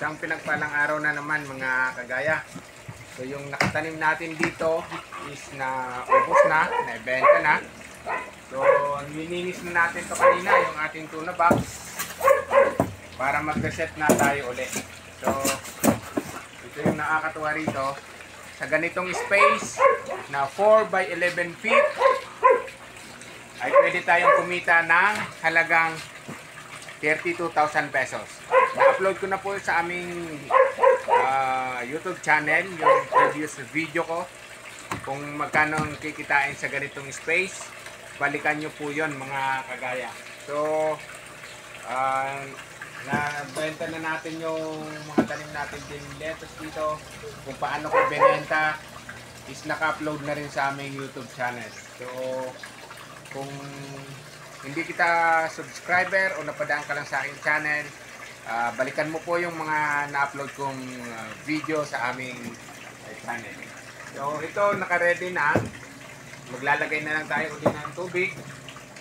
Isang pinagpalang araw na naman mga kagaya. So yung nakatanim natin dito is na ubos na, naibenta na. So nilinis na natin to kanina yung ating tuna box para mag-reset na tayo ulit. So ito yung nakakatuwa rito. Sa ganitong space na 4 by 11 feet ay pwede tayong kumita ng halagang 32,000 pesos. Na-upload ko na po sa aming YouTube channel yung previous video ko kung magkano ang kikitain sa ganitong space. Balikan nyo po yon mga kagaya. So nabenta na natin yung mga tanim natin din lettuce dito. Kung paano ko binenta is naka-upload na rin sa aming YouTube channel. So kung hindi kita subscriber o napadaan ka lang sa aking channel, balikan mo po yung mga na-upload kong video sa aming channel. So ito naka-ready na. Maglalagay na lang tayo ulit ng tubig.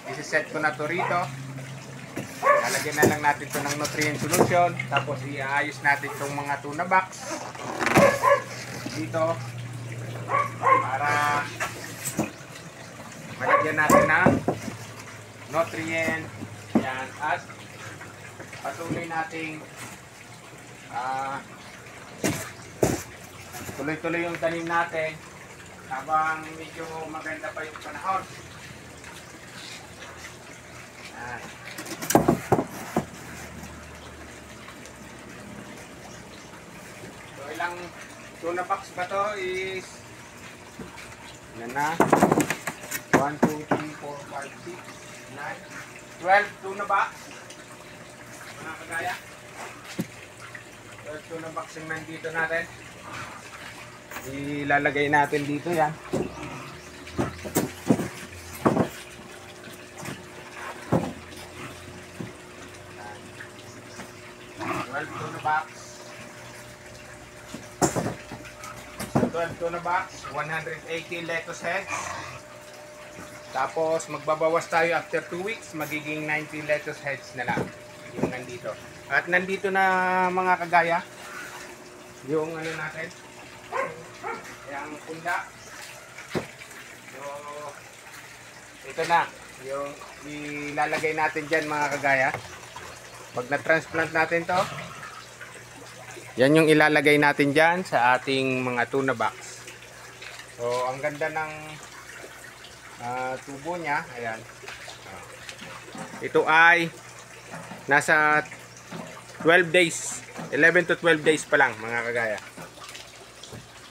Isi-set ko na to rito. Lalagyan na lang natin to ng nutrient solution. Tapos iayos natin itong mga tuna box dito para malagyan natin ng nutrient. Yan. At patuloy nating tuloy-tuloy yung tanim natin habang medyo maganda pa yung panahon. Yan. So ilang tuna box ba to is yan na 1, 2, 3, 4, 5, 6, 9, 12 tuna box mga kagaya. 12 tuna box yung nandito natin. Ilalagay natin dito yan. 12 tuna box. 12 tuna box, 180 lettuce heads. Tapos magbabawas tayo after 2 weeks, magiging 90 lettuce heads na lang yung nandito. At nandito na mga kagaya yung ano natin, yung punda. So ito na yung ilalagay natin dyan mga kagaya. Pag na-transplant natin to, yan yung ilalagay natin dyan sa ating mga tuna box. So ang ganda ng tubo niya. Ayan. Ito ay nasa 12 days, 11 to 12 days pa lang mga kagaya.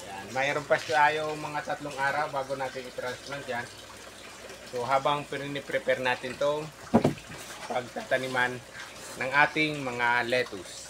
Ayan. Mayroon pa tayo mga 3 araw bago natin i-transplant yan. So habang prepare natin itong pagtataniman ng ating mga lettuce.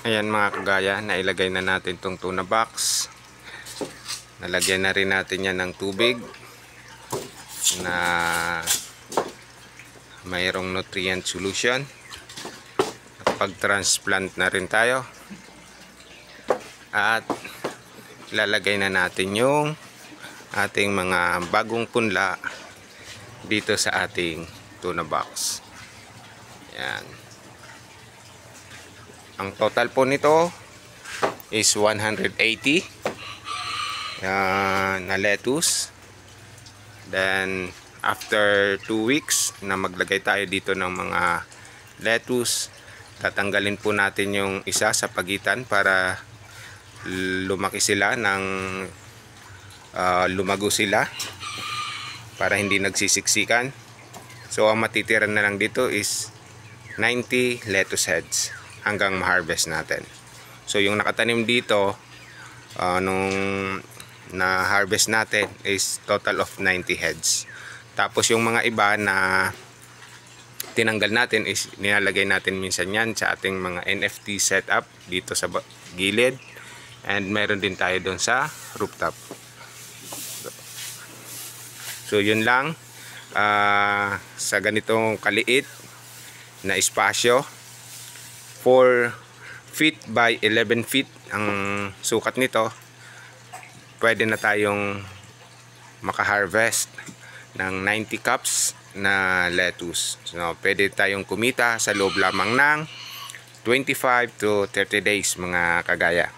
Ayan mga kagaya, nailagay na natin itong tuna box. Nalagyan na rin natin yan ng tubig na mayroong nutrient solution. Pag-transplant na rin tayo. At ilalagay na natin yung ating mga bagong punla dito sa ating tuna box. Ayan. Ang total po nito is 180 na lettuce. Then after 2 weeks na maglagay tayo dito ng mga lettuce, tatanggalin po natin yung isa sa pagitan para lumaki sila ng lumago sila para hindi nagsisiksikan. So ang matitira na lang dito is 90 lettuce heads hanggang ma-harvest natin. So yung nakatanim dito nung na-harvest natin is total of 90 heads. Tapos yung mga iba na tinanggal natin is nilalagay natin minsan yan sa ating mga NFT setup dito sa gilid, and meron din tayo doon sa rooftop. So yun lang, sa ganitong kaliit na espasyo, 4 feet by 11 feet ang sukat nito, pwede na tayong makaharvest ng 90 cups na lettuce. So pwede tayong kumita sa loob lamang ng 25 to 30 days mga kagaya.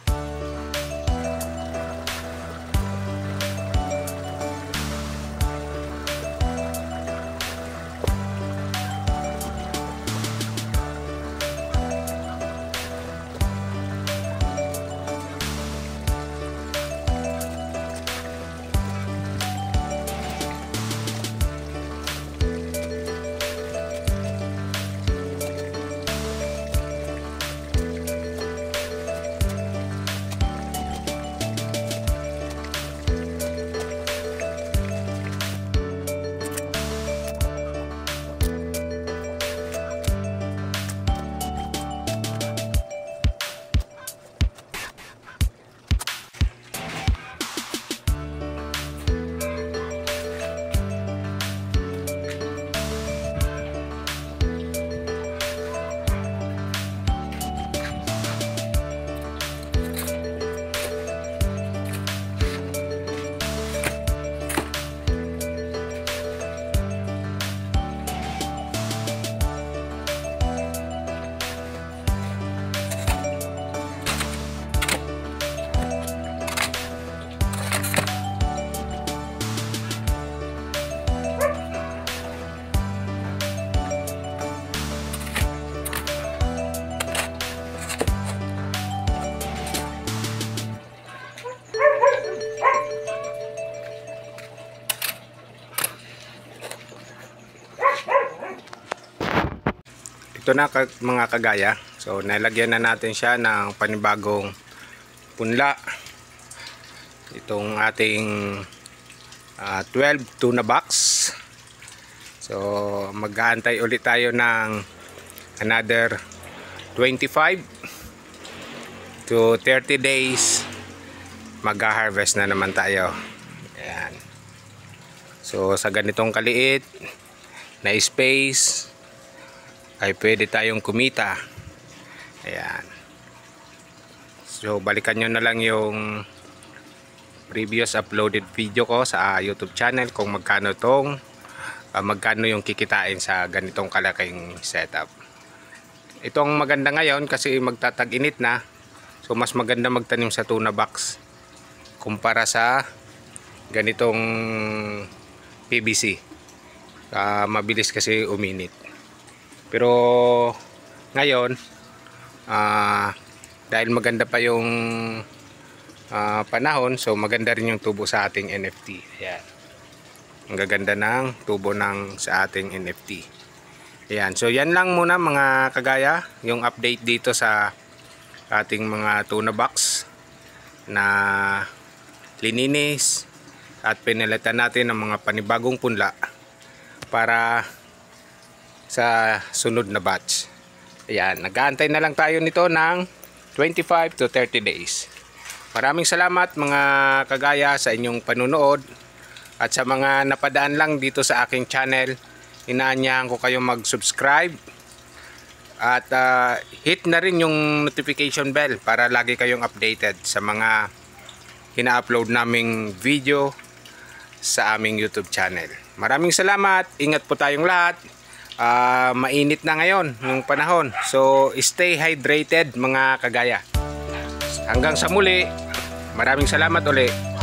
Ito na mga kagaya. So nilagyan na natin siya ng panibagong punla. Itong ating 12 tuna box. So mag-aantay ulit tayo ng another 25 to 30 days. Mag-harvest na naman tayo. Ayan. So sa ganitong kaliit na space ay pwede tayong kumita. Ayan. So balikan nyo na lang yung previous uploaded video ko sa YouTube channel kung magkano yung kikitain sa ganitong kalaking setup. Ito ang maganda ngayon kasi magtatag-init na. So mas maganda magtanim sa tuna box kumpara sa ganitong PVC. Mabilis kasi uminit. Pero ngayon dahil maganda pa yung panahon, so maganda rin yung tubo sa ating NFT. Ayan. Ang gaganda ng tubo sa ating NFT. Ayan. So yan lang muna mga kagaya, yung update dito sa ating mga tuna box na lininis at pinalitan natin ng mga panibagong punla para sa sunod na batch. Ayan, nag-aantay na lang tayo nito ng 25 to 30 days. Maraming salamat mga kagaya sa inyong panunood, at sa mga napadaan lang dito sa aking channel, inaanyahan ko kayong mag-subscribe at hit na rin yung notification bell para lagi kayong updated sa mga ina-upload naming video sa aming YouTube channel. Maraming salamat, ingat po tayong lahat. Mainit na ngayon yung panahon, so stay hydrated mga kagaya. Hanggang sa muli, maraming salamat ulit.